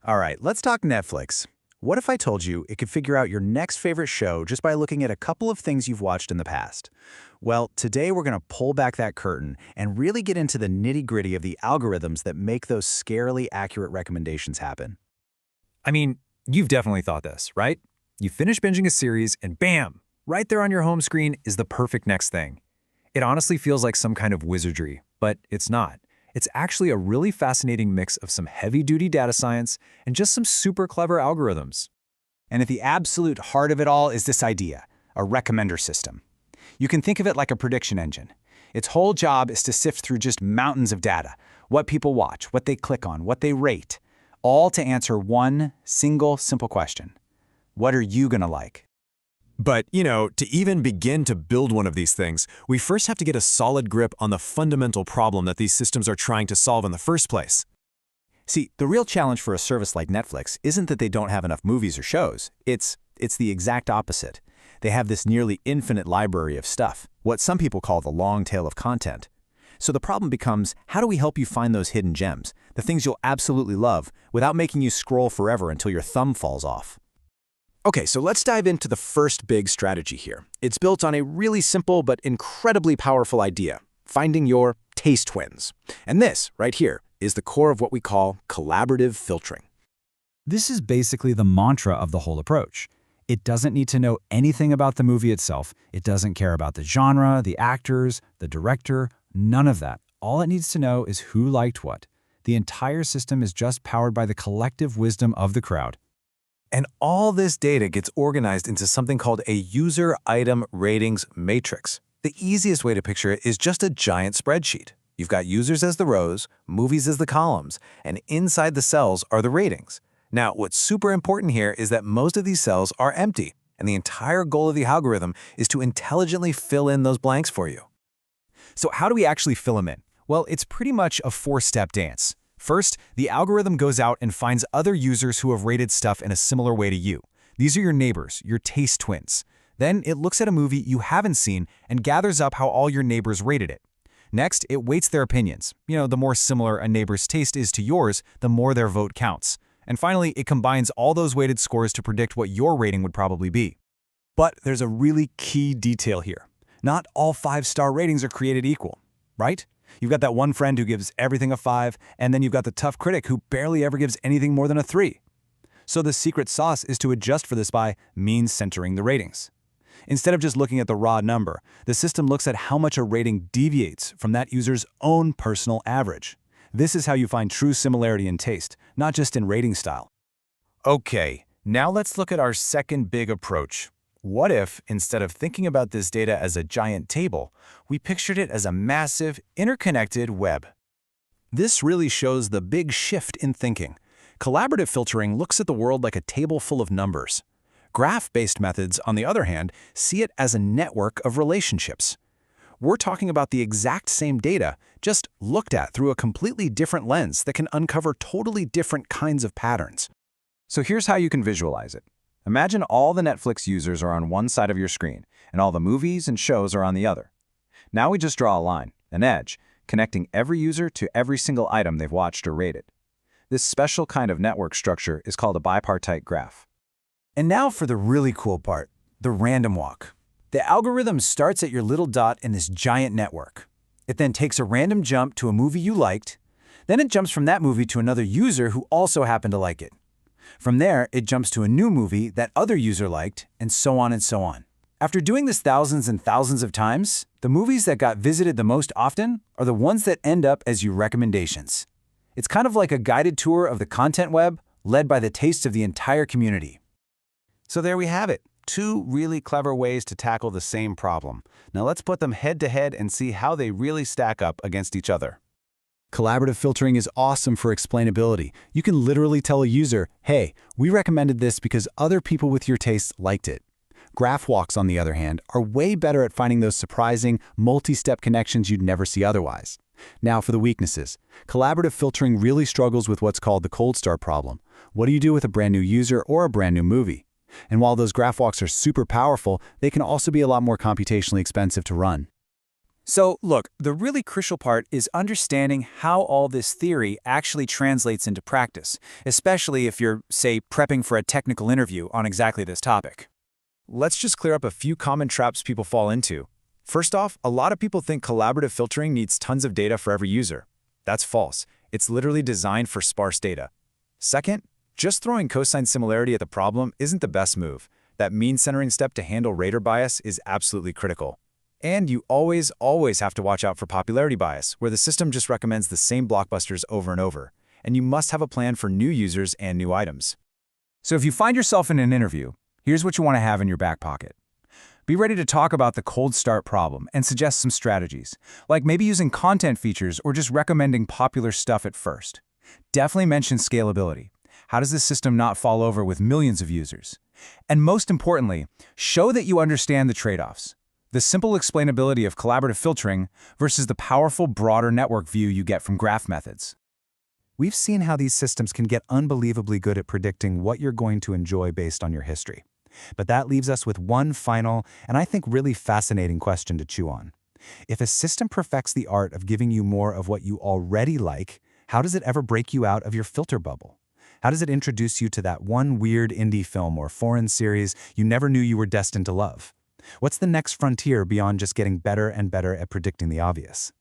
All right, let's talk Netflix. What if I told you it could figure out your next favorite show just by looking at a couple of things you've watched in the past? Well, today we're going to pull back that curtain and really get into the nitty-gritty of the algorithms that make those scarily accurate recommendations happen. I mean, you've definitely thought this, right? You finish binging a series and bam, right there on your home screen is the perfect next thing. It honestly feels like some kind of wizardry, but it's not. It's actually a really fascinating mix of some heavy-duty data science and just some super clever algorithms. And at the absolute heart of it all is this idea, a recommender system. You can think of it like a prediction engine. Its whole job is to sift through just mountains of data, what people watch, what they click on, what they rate, all to answer one single simple question. What are you gonna like? But, to even begin to build one of these things, we first have to get a solid grip on the fundamental problem that these systems are trying to solve in the first place. See, the real challenge for a service like Netflix isn't that they don't have enough movies or shows. It's the exact opposite. They have this nearly infinite library of stuff, what some people call the long tail of content. So the problem becomes, how do we help you find those hidden gems, the things you'll absolutely love, without making you scroll forever until your thumb falls off? Okay, so let's dive into the first big strategy here. It's built on a really simple but incredibly powerful idea, finding your taste twins. And this, right here, is the core of what we call collaborative filtering. This is basically the mantra of the whole approach. It doesn't need to know anything about the movie itself. It doesn't care about the genre, the actors, the director, none of that. All it needs to know is who liked what. The entire system is just powered by the collective wisdom of the crowd. And all this data gets organized into something called a user item ratings matrix. The easiest way to picture it is just a giant spreadsheet. You've got users as the rows, movies as the columns, and inside the cells are the ratings. Now, what's super important here is that most of these cells are empty, and the entire goal of the algorithm is to intelligently fill in those blanks for you. So how do we actually fill them in? Well, it's pretty much a four-step dance. First, the algorithm goes out and finds other users who have rated stuff in a similar way to you. These are your neighbors, your taste twins. Then it looks at a movie you haven't seen and gathers up how all your neighbors rated it. Next, it weights their opinions. The more similar a neighbor's taste is to yours, the more their vote counts. And finally, it combines all those weighted scores to predict what your rating would probably be. But there's a really key detail here. Not all 5-star ratings are created equal, right? You've got that one friend who gives everything a 5, and then you've got the tough critic who barely ever gives anything more than a 3. So the secret sauce is to adjust for this by mean-centering the ratings. Instead of just looking at the raw number, the system looks at how much a rating deviates from that user's own personal average. This is how you find true similarity in taste, not just in rating style. Okay, now let's look at our second big approach. What if, instead of thinking about this data as a giant table, we pictured it as a massive, interconnected web? This really shows the big shift in thinking. Collaborative filtering looks at the world like a table full of numbers. Graph-based methods, on the other hand, see it as a network of relationships. We're talking about the exact same data, just looked at through a completely different lens that can uncover totally different kinds of patterns. So here's how you can visualize it. Imagine all the Netflix users are on one side of your screen, and all the movies and shows are on the other. Now we just draw a line, an edge, connecting every user to every single item they've watched or rated. This special kind of network structure is called a bipartite graph. And now for the really cool part, the random walk. The algorithm starts at your little dot in this giant network. It then takes a random jump to a movie you liked, then it jumps from that movie to another user who also happened to like it. From there, it jumps to a new movie that other user liked, and so on and so on. After doing this thousands and thousands of times, the movies that got visited the most often are the ones that end up as your recommendations. It's kind of like a guided tour of the content web, led by the tastes of the entire community. So there we have it, 2 really clever ways to tackle the same problem. Now let's put them head to head and see how they really stack up against each other. Collaborative filtering is awesome for explainability. You can literally tell a user, hey, we recommended this because other people with your tastes liked it. Graph walks, on the other hand, are way better at finding those surprising, multi-step connections you'd never see otherwise. Now for the weaknesses. Collaborative filtering really struggles with what's called the cold start problem. What do you do with a brand new user or a brand new movie? And while those graph walks are super powerful, they can also be a lot more computationally expensive to run. So, look, the really crucial part is understanding how all this theory actually translates into practice, especially if you're, say, prepping for a technical interview on exactly this topic. Let's just clear up a few common traps people fall into. First off, a lot of people think collaborative filtering needs tons of data for every user. That's false. It's literally designed for sparse data. Second, just throwing cosine similarity at the problem isn't the best move. That mean centering step to handle rater bias is absolutely critical. And you always have to watch out for popularity bias, where the system just recommends the same blockbusters over and over. And you must have a plan for new users and new items. So if you find yourself in an interview, here's what you want to have in your back pocket. Be ready to talk about the cold start problem and suggest some strategies, like maybe using content features or just recommending popular stuff at first. Definitely mention scalability. How does this system not fall over with millions of users? And most importantly, show that you understand the trade-offs. The simple explainability of collaborative filtering versus the powerful, broader network view you get from graph methods. We've seen how these systems can get unbelievably good at predicting what you're going to enjoy based on your history. But that leaves us with one final, and I think really fascinating question to chew on. If a system perfects the art of giving you more of what you already like, how does it ever break you out of your filter bubble? How does it introduce you to that one weird indie film or foreign series you never knew you were destined to love? What's the next frontier beyond just getting better and better at predicting the obvious?